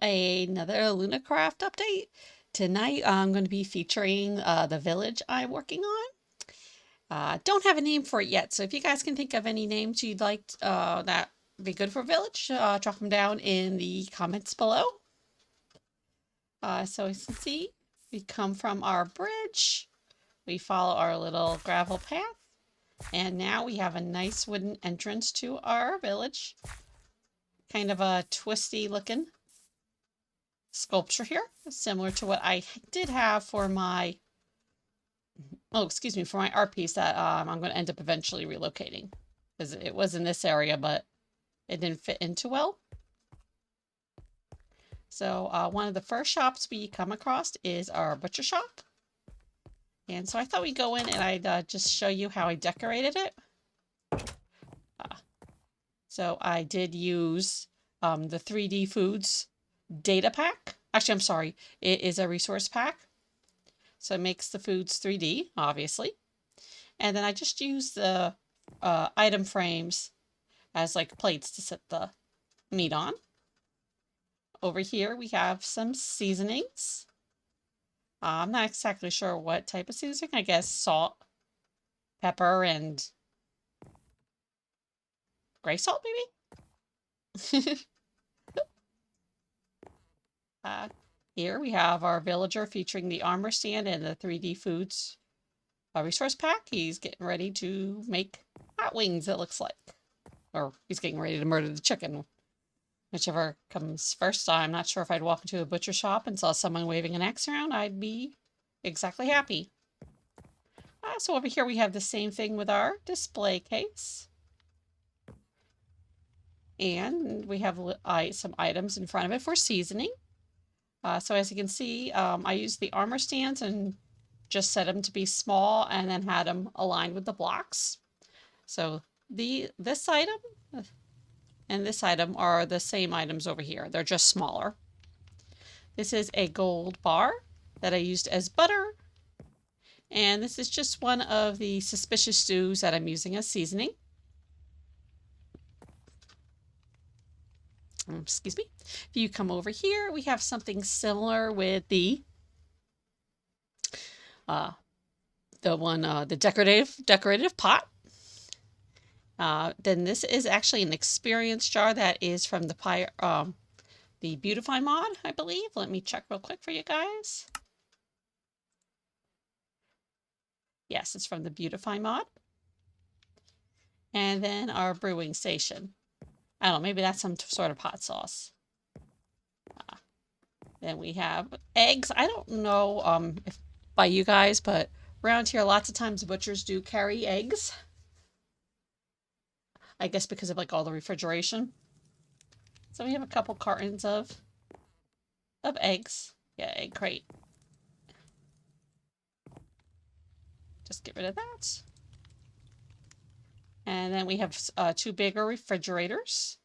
another LunaCraft update. Tonight I'm going to be featuring the village I'm working on. Don't have a name for it yet, so if you guys can think of any names you'd like that be good for a village, drop them down in the comments below. So as you can see, we come from our bridge, we follow our little gravel path, and now we have a nice wooden entrance to our village. Kind of a twisty looking sculpture here, similar to what I did have for my, for my art piece that I'm going to end up eventually relocating. Because it was in this area, but it didn't fit in too well. So one of the first shops we come across is our butcher shop. And so I thought we'd go in and I'd just show you how I decorated it. So I did use the 3D Foods data pack. Actually, I'm sorry, it is a resource pack. So it makes the foods 3D, obviously. And then I just use the item frames as like plates to set the meat on. Over here we have some seasonings. I'm not exactly sure what type of seasoning. I guess salt, pepper, and gray salt maybe? Here we have our villager featuring the armor stand and the 3D Foods resource pack. He's getting ready to make hot wings, it looks like. Or he's getting ready to murder the chicken. Whichever comes first. I'm not sure if I'd walk into a butcher shop and saw someone waving an axe around. I'd be exactly happy. So over here we have the same thing with our display case. And we have some items in front of it for seasoning. So as you can see, I used the armor stands and just set them to be small and then had them aligned with the blocks. So this item and this item are the same items over here. They're just smaller. This is a gold bar that I used as butter. And this is just one of the suspicious stews that I'm using as seasoning. Excuse me. If you come over here, we have something similar with the decorative pot. Then this is actually an experience jar that is from the Beautify mod, I believe. Let me check real quick for you guys. Yes, it's from the Beautify mod. And then our brewing station. I don't know, maybe that's some sort of hot sauce. Then we have eggs. I don't know if by you guys, but around here lots of times butchers do carry eggs. I guess because of like all the refrigeration. So we have a couple cartons of eggs. Yeah, egg crate. Just get rid of that. And then we have two bigger refrigerators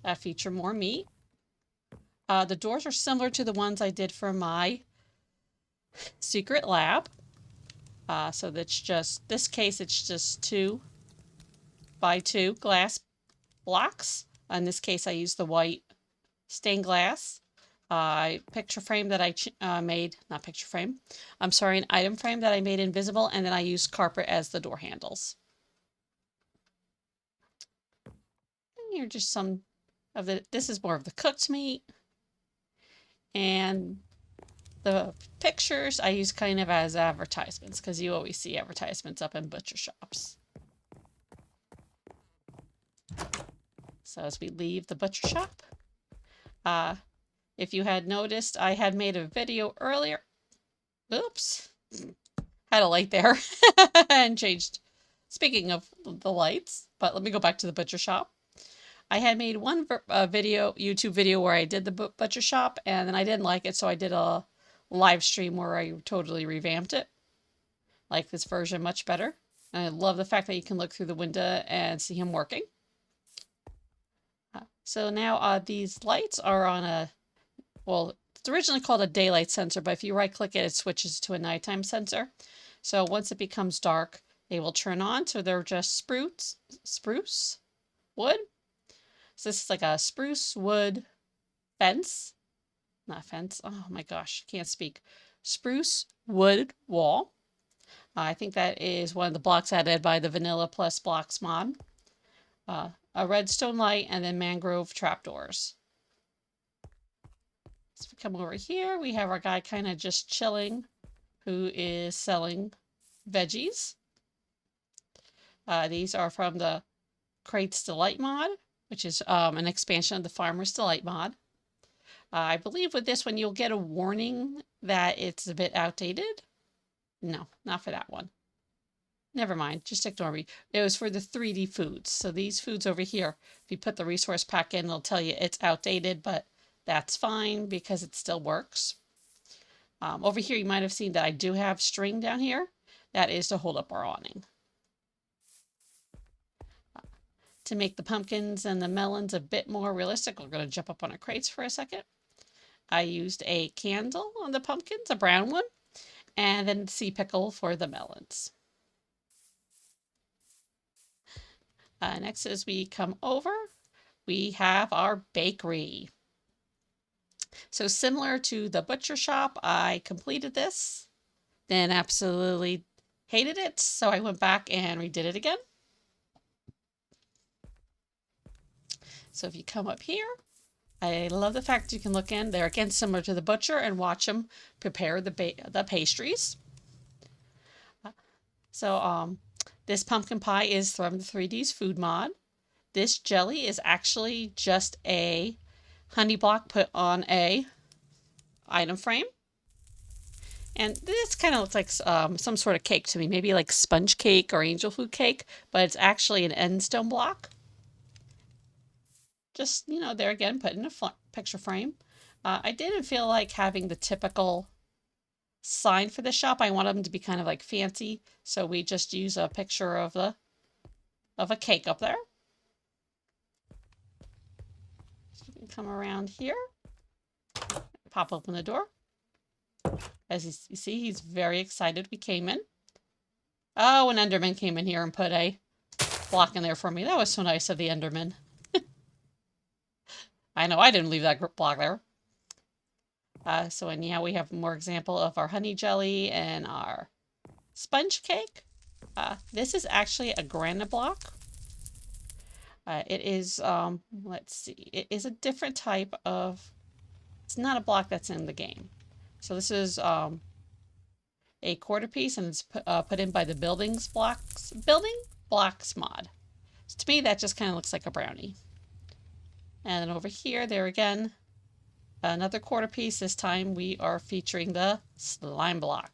that feature more meat. The doors are similar to the ones I did for my secret lab. So that's just, this case, it's just 2 by 2 glass blocks. In this case, I used the white stained glass. Picture frame that I made, not picture frame, I'm sorry, an item frame that I made invisible, and then I used carpet as the door handles. And here are just some of this is more of the cooked meat. And the pictures I use kind of as advertisements, because you always see advertisements up in butcher shops. So as we leave the butcher shop, if you had noticed, I had made a video earlier. Oops. Had a light there and changed. Speaking of the lights, but let me go back to the butcher shop. I had made one YouTube video where I did the butcher shop, and then I didn't like it, so I did a live stream where I totally revamped it. Like this version much better. And I love the fact that you can look through the window and see him working. So now these lights are on a, well, it's originally called a daylight sensor, but if you right click it, it switches to a nighttime sensor. So once it becomes dark, they will turn on. So they're just spruce wood. So this is like a spruce wood fence, not fence, oh my gosh, can't speak. Spruce wood wall. I think that is one of the blocks added by the Vanilla Plus Blocks mod. A redstone light, and then mangrove trapdoors. So if we come over here, we have our guy kind of just chilling, who is selling veggies. These are from the Crates Delight mod, which is an expansion of the Farmer's Delight mod. I believe with this one, you'll get a warning that it's a bit outdated. No, not for that one. Never mind, just ignore me. It was for the 3D foods. So these foods over here, if you put the resource pack in, it'll tell you it's outdated, but that's fine because it still works. Over here, you might have seen that I do have string down here. That is to hold up our awning. To make the pumpkins and the melons a bit more realistic, we're going to jump up on our crates for a second. I used a candle on the pumpkins, a brown one, and then sea pickle for the melons. Next, as we come over, we have our bakery. So similar to the butcher shop, I completed this, then absolutely hated it, so I went back and redid it again. So if you come up here, I love the fact that you can look in. They're again similar to the butcher and watch them prepare the pastries. So this pumpkin pie is from the 3D's food mod. This jelly is actually just a honey block put on a item frame. And this kind of looks like some sort of cake to me, maybe like sponge cake or angel food cake, but it's actually an end stone block. Just, you know, there again, put in a picture frame. I didn't feel like having the typical sign for the shop. I want them to be kind of like fancy, so we just use a picture of a cake up there. So we can come around here, pop open the door. As you see, he's very excited we came in. Oh, an Enderman came in here and put a block in there for me. That was so nice of the Enderman. I know I didn't leave that block there. So anyhow, we have more example of our honey jelly and our sponge cake. This is actually a granite block. It is, let's see, it is a different type of, it's not a block that's in the game. So this is a quarter piece, and it's put in by the building blocks mod. So to me, that just kind of looks like a brownie. And then over here, there again, another quarter piece. This time we are featuring the slime block.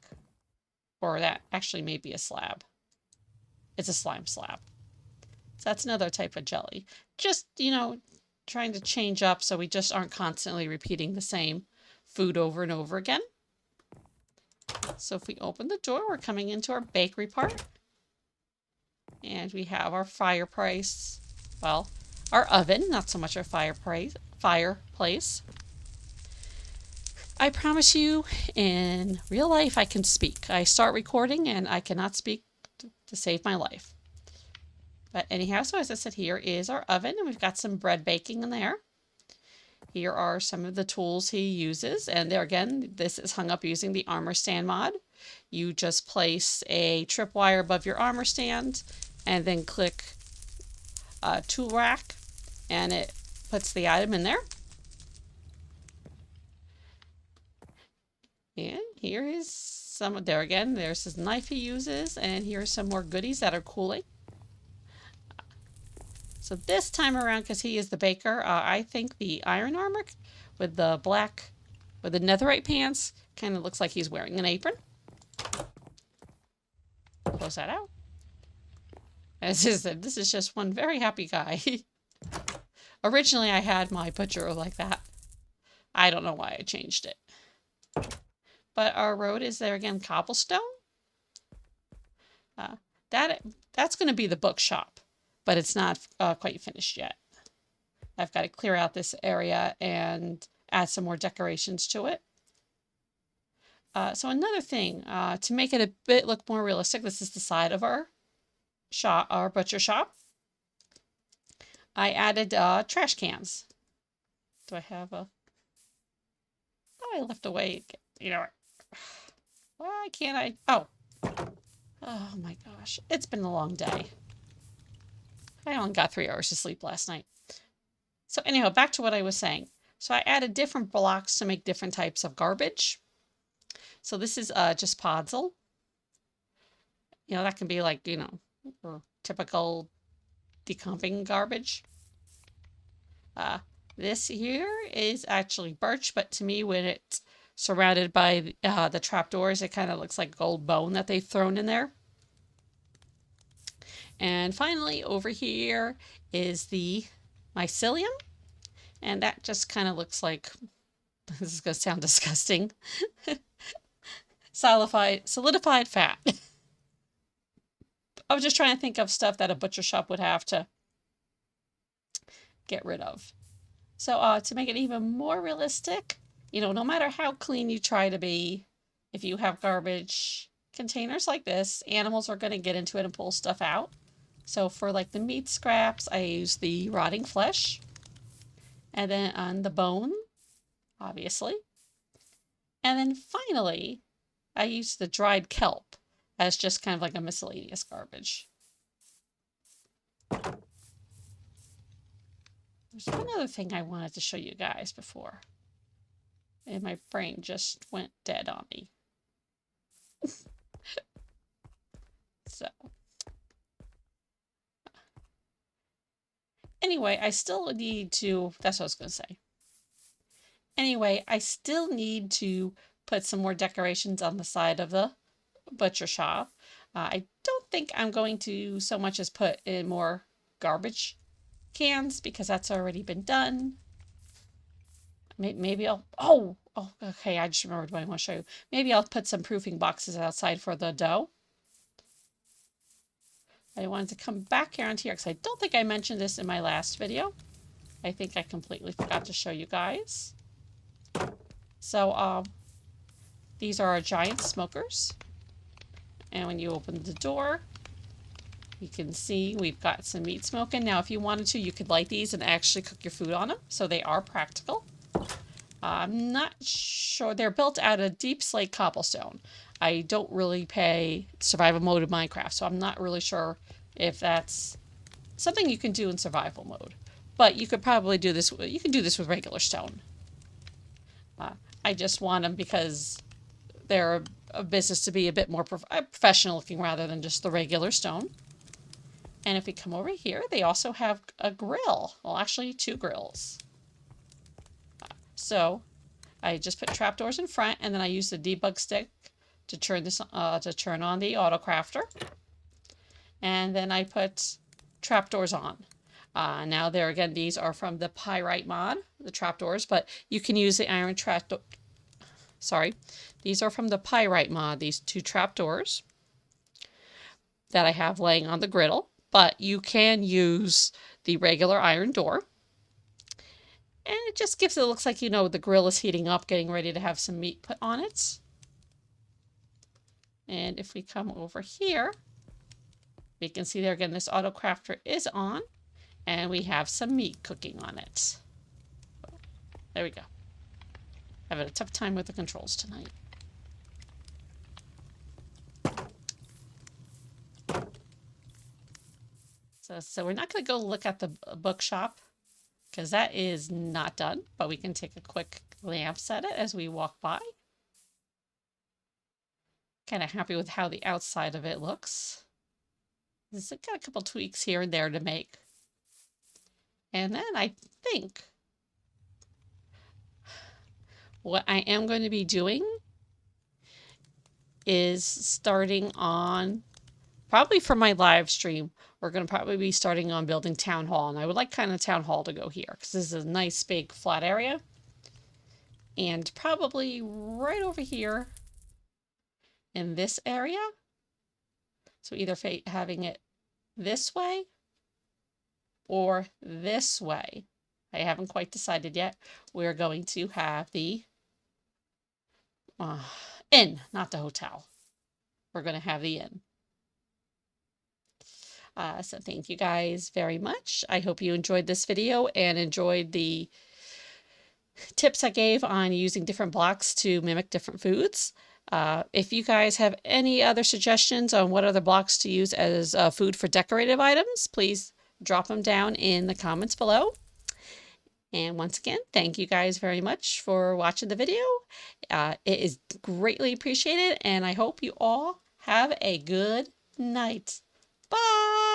Or that actually may be a slab. It's a slime slab. So that's another type of jelly. Just, you know, trying to change up so we just aren't constantly repeating the same food over and over again. So if we open the door, we're coming into our bakery part. And we have our fireplace. Well, our oven, not so much our fireplace. I promise you, in real life, I can speak. I start recording and I cannot speak to save my life. But anyhow, so as I said, here is our oven, and we've got some bread baking in there. Here are some of the tools he uses, and there again, this is hung up using the armor stand mod. You just place a tripwire above your armor stand, and then click tool rack, and it puts the item in there. And here is some, there again, there's his knife he uses, and here's some more goodies that are cooling. So this time around, because he is the baker, I think the iron armor with the black, with the netherite pants, kind of looks like he's wearing an apron. Close that out. As I said, this is just one very happy guy. Originally, I had my butcher like that. I don't know why I changed it. But our road is there again, cobblestone. That's going to be the bookshop, but it's not quite finished yet. I've got to clear out this area and add some more decorations to it. So another thing, to make it a bit look more realistic, this is the side of our shop, our butcher shop. I added trash cans. Do I have a I left away? You know, why can't I? Oh. Oh my gosh. It's been a long day. I only got 3 hours of sleep last night. So anyhow, back to what I was saying. So I added different blocks to make different types of garbage. So this is just podzol. You know, that can be like, typical decomping garbage. This here is actually birch, but to me, when it's surrounded by the trapdoors, it kind of looks like gold bone that they've thrown in there. And finally, over here is the mycelium. And that just kind of looks like, this is going to sound disgusting, solidified fat. I was just trying to think of stuff that a butcher shop would have to get rid of. So to make it even more realistic, no matter how clean you try to be, if you have garbage containers like this, animals are going to get into it and pull stuff out. So for like the meat scraps, I use the rotting flesh. And then on the bone, obviously. And then finally, I use the dried kelp as just kind of like a miscellaneous garbage. There's one other thing I wanted to show you guys before. And my brain just went dead on me. So. Anyway, I still need to, that's what I was going to say. Anyway, I still need to put some more decorations on the side of the butcher shop. I don't think I'm going to so much as put in more garbage cans because that's already been done. Maybe I'll, okay, I just remembered what I want to show you. Maybe I'll put some proofing boxes outside for the dough. I wanted to come back around here because I don't think I mentioned this in my last video. I think I completely forgot to show you guys. So, these are our giant smokers. And when you open the door, you can see we've got some meat smoking. Now, if you wanted to, you could light these and actually cook your food on them. So they are practical. I'm not sure. They're built out of deep slate cobblestone. I don't really play survival mode of Minecraft, so I'm not really sure if that's something you can do in survival mode. But you could probably do this. You can do this with regular stone. I just want them because they're a business to be a bit more professional looking rather than just the regular stone. And if we come over here, they also have a grill. Well, actually 2 grills. So I just put trapdoors in front, and then I use the debug stick to turn this to turn on the auto crafter. And then I put trapdoors on. Now there again, these are from the pyrite mod, the trapdoors, but you can use the iron trapdoor. Sorry, these are from the pyrite mod, these 2 trapdoors that I have laying on the griddle, but you can use the regular iron door. And it just gives it, looks like, the grill is heating up, getting ready to have some meat put on it. And if we come over here, we can see there again, this auto crafter is on, and we have some meat cooking on it. There we go. Having a tough time with the controls tonight. So we're not going to go look at the bookshop because that is not done, but we can take a quick glance at it as we walk by. Kind of happy with how the outside of it looks. It's got a couple tweaks here and there to make. And then I think what I am going to be doing is starting on, probably for my live stream, we're going to probably be starting on building town hall. And I would like kind of town hall to go here because this is a nice big flat area. And probably right over here in this area. So either having it this way or this way. I haven't quite decided yet. We're going to have the inn, not the hotel. We're going to have the inn. So thank you guys very much. I hope you enjoyed this video and enjoyed the tips I gave on using different blocks to mimic different foods. If you guys have any other suggestions on what other blocks to use as food for decorative items, please drop them down in the comments below. And once again, thank you guys very much for watching the video. It is greatly appreciated, and I hope you all have a good night. Bye!